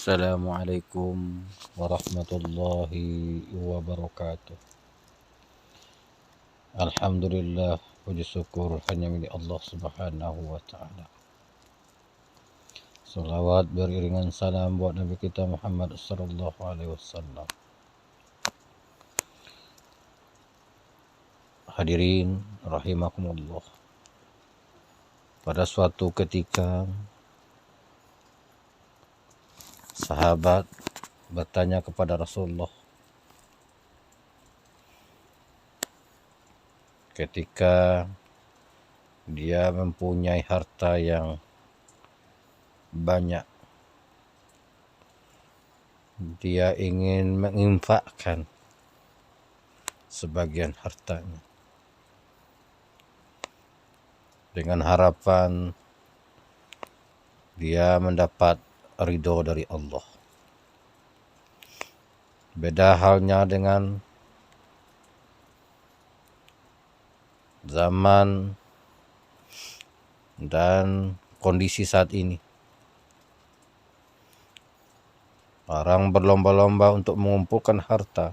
Assalamualaikum warahmatullahi wabarakatuh. Alhamdulillah, puji syukur hanya milik Allah Subhanahu wa Ta'ala. Salawat beriringan salam buat Nabi kita Muhammad sallallahu alaihi wasallam. Hadirin rahimakumullah. Pada suatu ketika sahabat bertanya kepada Rasulullah ketika dia mempunyai harta yang banyak, dia ingin menginfakkan sebagian hartanya dengan harapan dia mendapat ridho dari Allah. Beda halnya dengan zaman dan kondisi saat ini. Orang berlomba-lomba untuk mengumpulkan harta,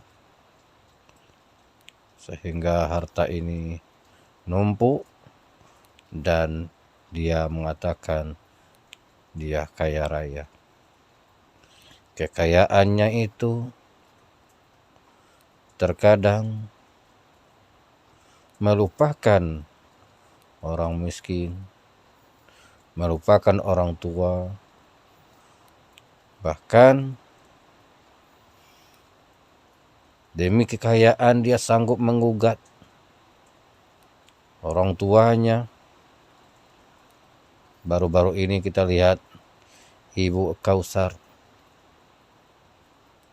sehingga harta ini numpuk dan dia mengatakan dia kaya raya. Kekayaannya itu terkadang melupakan orang miskin, melupakan orang tua, bahkan demi kekayaan dia sanggup menggugat orang tuanya. Baru-baru ini kita lihat Ibu Kausar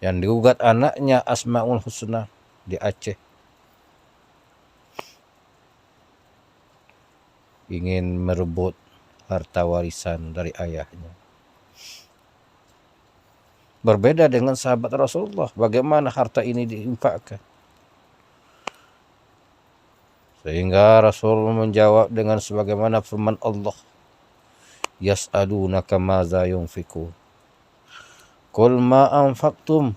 yang digugat anaknya Asmaul Husna di Aceh, ingin merebut harta warisan dari ayahnya. Berbeda dengan sahabat Rasulullah, bagaimana harta ini diinfakkan. Sehingga Rasul menjawab dengan sebagaimana firman Allah, yas'alunaka maza yunfiqun qul ma anfaqtum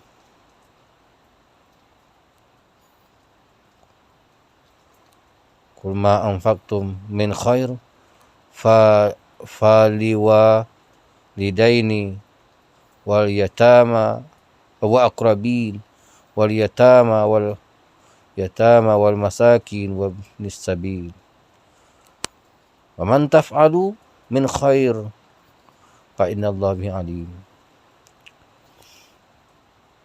min khair faliwa lidaini wal yatama wa aqrabin wal yatama wal masakin wa ibnis sabil wa man taf'alu min khair fa innallaha bihi alim.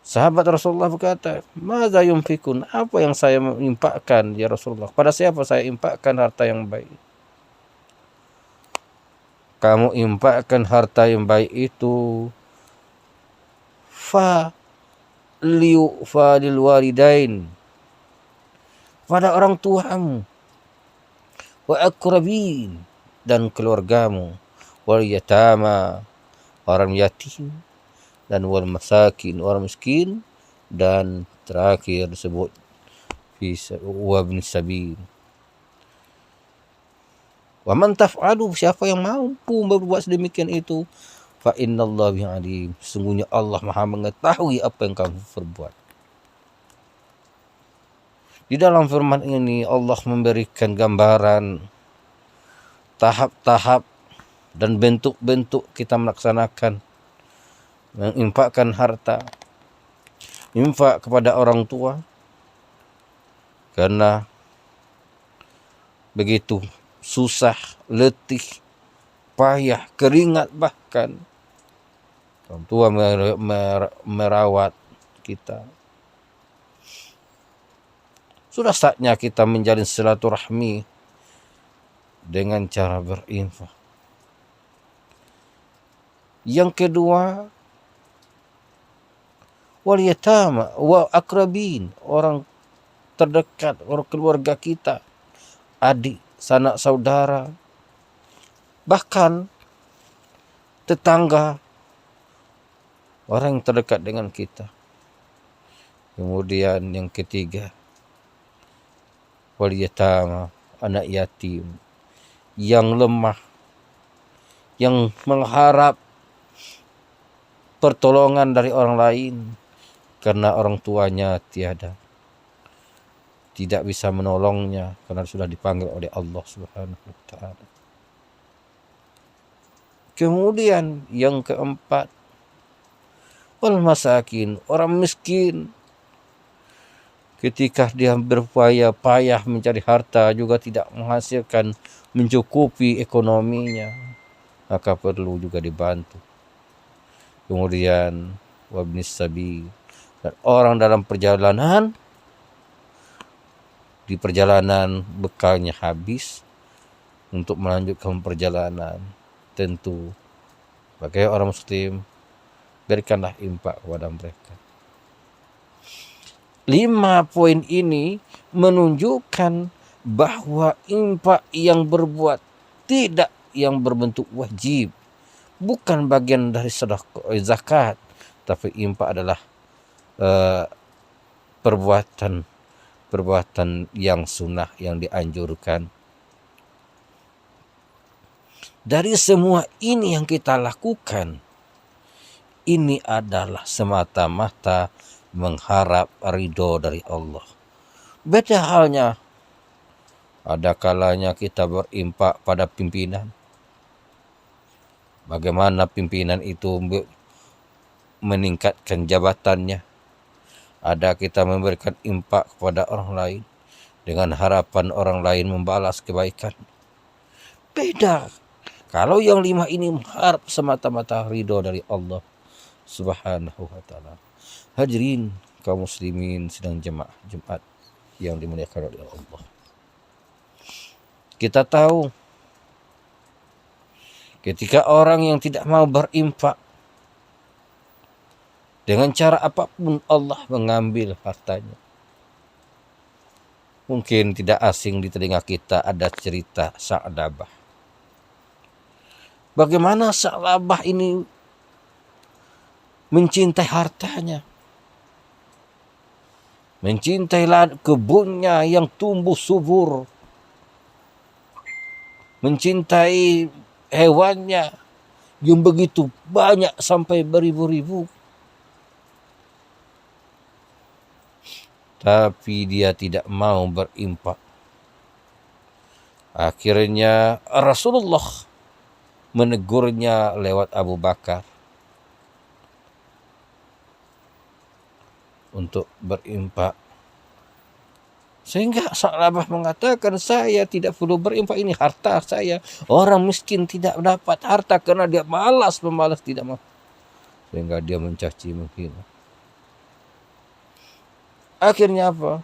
Sahabat Rasulullah berkata, "Madza yunfikun?" Apa yang saya infakkan ya Rasulullah? Pada siapa saya infakkan harta yang baik? Kamu infakkan harta yang baik itu lil walidain, pada orang tuamu, wa aqrabin, dan keluargamu, wal yatama, orang yatim, dan wal masakin, orang miskin, dan terakhir disebut wa ibn sabil. Wa man taf'alu, siapa yang mampu berbuat sedemikian itu, fa innallaha bihi alim, sesungguhnya Allah Maha mengetahui apa yang kamu perbuat. Di dalam firman ini Allah memberikan gambaran tahap-tahap dan bentuk-bentuk kita melaksanakan menginfakkan harta. Infak kepada orang tua karena begitu susah, letih, payah, keringat, bahkan orang tua merawat kita. Sudah saatnya kita menjalin silaturahmi dengan cara berinfak. Yang kedua, wal yatama wa aqrabin, orang terdekat, orang keluarga kita, adik, sanak saudara, bahkan tetangga, orang yang terdekat dengan kita. Kemudian yang ketiga, wal yatama, anak yatim yang lemah, yang mengharap pertolongan dari orang lain karena orang tuanya tiada, tidak bisa menolongnya karena sudah dipanggil oleh Allah Subhanahu wa taala. Kemudian yang keempat, wal masakin, orang miskin. Ketika dia berupaya payah mencari harta juga tidak menghasilkan mencukupi ekonominya, maka perlu juga dibantu. Kemudian wabnis sabil, dan orang dalam perjalanan, di perjalanan bekalnya habis untuk melanjutkan perjalanan, tentu sebagai orang muslim berikanlah infak kepada mereka. 5 poin ini menunjukkan bahwa infak yang berbuat tidak yang berbentuk wajib, bukan bagian dari sedekah zakat, tapi infak adalah perbuatan yang sunnah yang dianjurkan. Dari semua ini yang kita lakukan, ini adalah semata-mata mengharap ridho dari Allah. Beda halnya ada kalanya kita berimpak pada pimpinan. Bagaimana pimpinan itu meningkatkan jabatannya. Ada kita memberikan impak kepada orang lain dengan harapan orang lain membalas kebaikan. Beda. Kalau yang 5 ini mengharap semata-mata ridho dari Allah Subhanahu wa taala. Hadirin kaum muslimin sedang jemaah Jumat yang dimuliakan oleh Allah. Kita tahu ketika orang yang tidak mau berinfak, dengan cara apapun Allah mengambil hartanya. Mungkin tidak asing di telinga kita ada cerita Sa'labah. Bagaimana Sa'labah ini mencintai hartanya, mencintai kebunnya yang tumbuh subur, mencintai hewannya yang begitu banyak sampai beribu-ribu. Tapi dia tidak mau berimpak. Akhirnya Rasulullah menegurnya lewat Abu Bakar untuk berimpak. Sehingga Sa'labah mengatakan, saya tidak perlu berimpak, ini harta saya. Orang miskin tidak dapat harta karena dia malas tidak mau. Sehingga dia mencaci menghina. Akhirnya apa?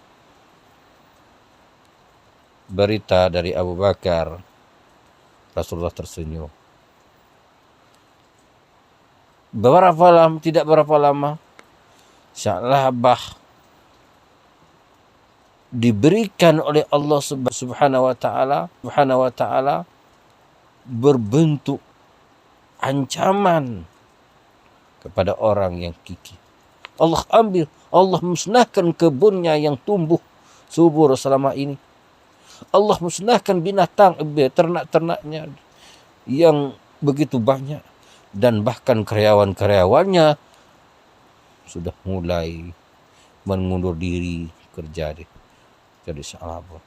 Berita dari Abu Bakar, Rasulullah tersenyum. Tidak berapa lama, Sa'labah diberikan oleh Allah Subhanahu wa taala berbentuk ancaman kepada orang yang kikir. Allah ambil, Allah musnahkan kebunnya yang tumbuh subur selama ini. Allah musnahkan binatang, ternak-ternaknya yang begitu banyak. Dan bahkan karyawan-karyawannya sudah mulai mengundur diri kerja jadi Sa'labah.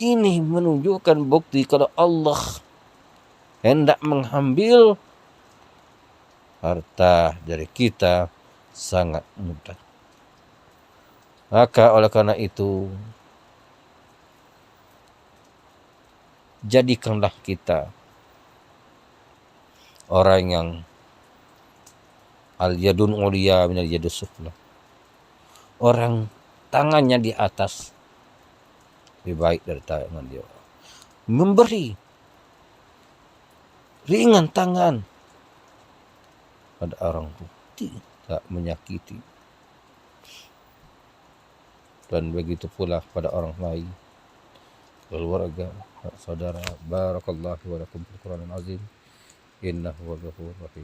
Ini menunjukkan bukti kalau Allah hendak mengambil harta dari kita sangat mudah. Maka oleh karena itu, jadikanlah kita orang yang al-yadun uliya minal yadus sufla. Orang tangannya di atas lebih baik dari tangan dia. Memberi ringan tangan pada orang putih, tak menyakiti. Dan begitu pula pada orang lain, keluarga, saudara. Barakallahu wa lakum fil Qur'anil azim. Innahu wal ghafurur rahim.